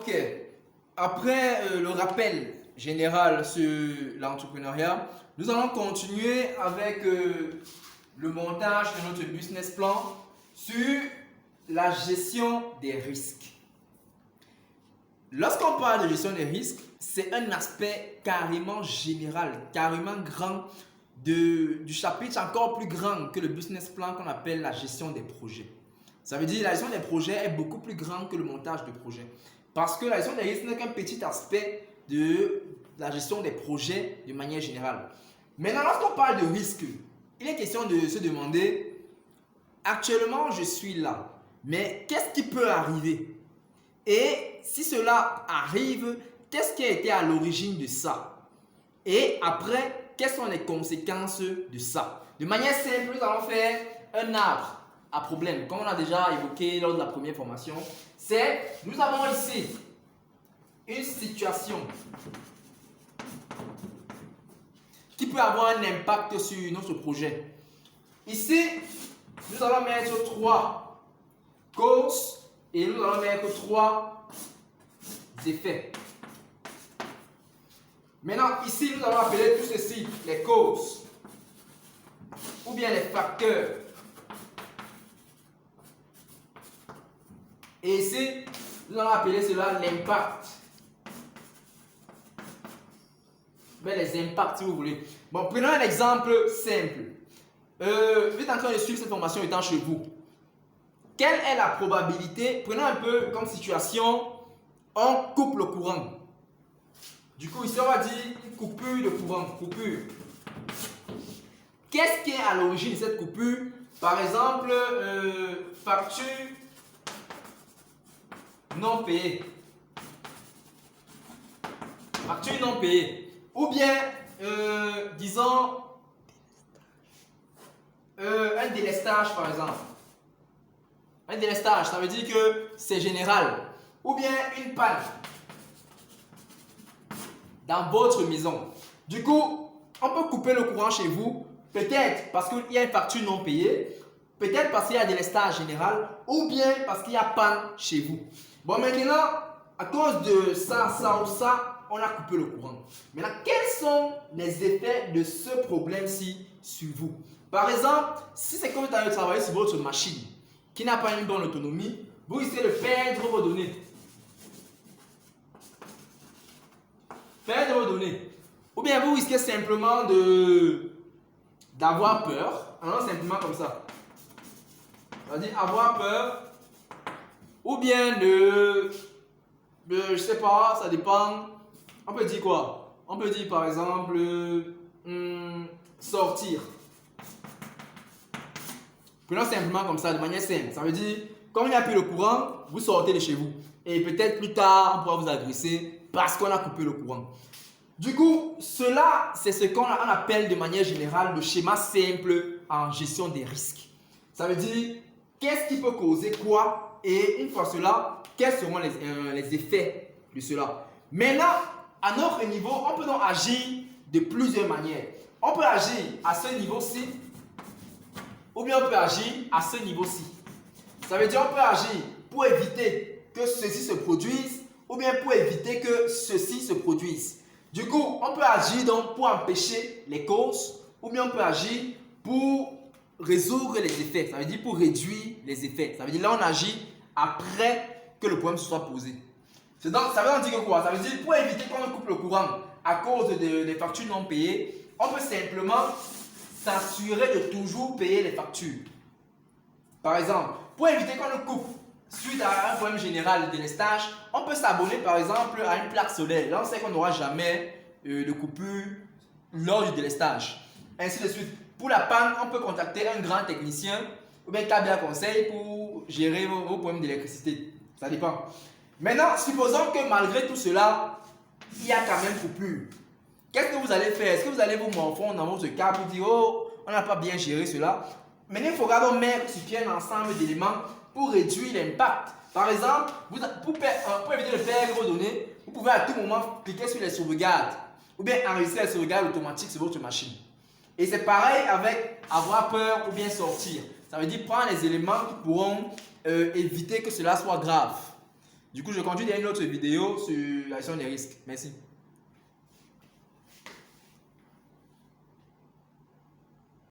Ok, après le rappel général sur l'entrepreneuriat, nous allons continuer avec le montage de notre business plan sur la gestion des risques. Lorsqu'on parle de gestion des risques, c'est un aspect carrément général, carrément grand du chapitre encore plus grand que le business plan qu'on appelle la gestion des projets. Ça veut dire que la gestion des projets est beaucoup plus grande que le montage de projets. Parce que la gestion des risques n'est qu'un petit aspect de la gestion des projets de manière générale. Maintenant, lorsqu'on parle de risque, il est question de se demander, actuellement je suis là, mais qu'est-ce qui peut arriver? Et si cela arrive, qu'est-ce qui a été à l'origine de ça? Et après, quelles sont les conséquences de ça? De manière simple, nous allons faire un arbre à problème, comme on a déjà évoqué lors de la première formation. C'est, nous avons ici une situation qui peut avoir un impact sur notre projet. Ici, nous allons mettre 3 causes et nous allons mettre 3 effets. Maintenant, ici, nous allons appeler tout ceci les causes ou bien les facteurs. Et ici, nous allons appeler cela l'impact. Mais les impacts, si vous voulez. Bon, prenons un exemple simple. Vous êtes en train de suivre cette formation étant chez vous. Quelle est la probabilité? Prenons un peu comme situation, on coupe le courant. Du coup, ici, on va dire une coupure de courant. Coupure. Qu'est-ce qui est à l'origine de cette coupure? Par exemple, facture non payée. Facture non payée. Ou bien, disons, un délestage par exemple. Un délestage, ça veut dire que c'est général. Ou bien une panne dans votre maison. Du coup, on peut couper le courant chez vous, peut-être parce qu'il y a une facture non payée, peut-être parce qu'il y a un délestage général, ou bien parce qu'il y a panne chez vous. Bon, maintenant, à cause de ça, ça ou ça, on a coupé le courant. Maintenant, quels sont les effets de ce problème-ci sur vous? Par exemple, si c'est que vous avez travaillé sur votre machine qui n'a pas une bonne autonomie, vous risquez de perdre vos données. Perdre vos données. Ou bien vous risquez simplement d'avoir peur. Alors, simplement comme ça. C'est-à-dire avoir peur. Ou bien je sais pas, ça dépend. On peut dire quoi? On peut dire par exemple sortir. Prenons simplement comme ça, de manière simple. Ça veut dire, quand il n'y a plus le courant, vous sortez de chez vous. Et peut-être plus tard, on pourra vous agresser parce qu'on a coupé le courant. Du coup, cela, c'est ce qu'on appelle de manière générale le schéma simple en gestion des risques. Ça veut dire, qu'est-ce qui peut causer quoi? Et une fois cela, quels seront les effets de cela? Maintenant, à notre niveau, on peut donc agir de plusieurs manières. On peut agir à ce niveau-ci, ou bien on peut agir à ce niveau-ci. Ça veut dire qu'on peut agir pour éviter que ceci se produise, ou bien pour éviter que ceci se produise. Du coup, on peut agir donc pour empêcher les causes, ou bien on peut agir pour résoudre les effets. Ça veut dire pour réduire les effets. Ça veut dire là on agit après que le problème se soit posé. Donc, ça veut dire quoi? Ça veut dire pour éviter qu'on coupe le courant à cause des factures non payées, on peut simplement s'assurer de toujours payer les factures. Par exemple, pour éviter qu'on le coupe suite à un problème général de délestage, on peut s'abonner par exemple à une plaque solaire. Là, on sait qu'on n'aura jamais de coupure lors du délestage. Ainsi de suite. Pour la panne, on peut contacter un grand technicien ou bien câble à conseil pour gérer vos problèmes d'électricité. Ça dépend. Maintenant, supposons que malgré tout cela, il y a quand même coupure. Qu'est-ce que vous allez faire? Est-ce que vous allez vous morfondre dans votre cas pour dire oh, on n'a pas bien géré cela? Maintenant, il faudra donc mettre sur pied un ensemble d'éléments pour réduire l'impact. Par exemple, pour éviter de perdre vos données, vous pouvez à tout moment cliquer sur les sauvegardes ou bien enregistrer les sauvegardes automatiques sur votre machine. Et c'est pareil avec avoir peur ou bien sortir. Ça veut dire prendre les éléments qui pourront éviter que cela soit grave. Du coup, je continue dans une autre vidéo sur la gestion des risques. Merci.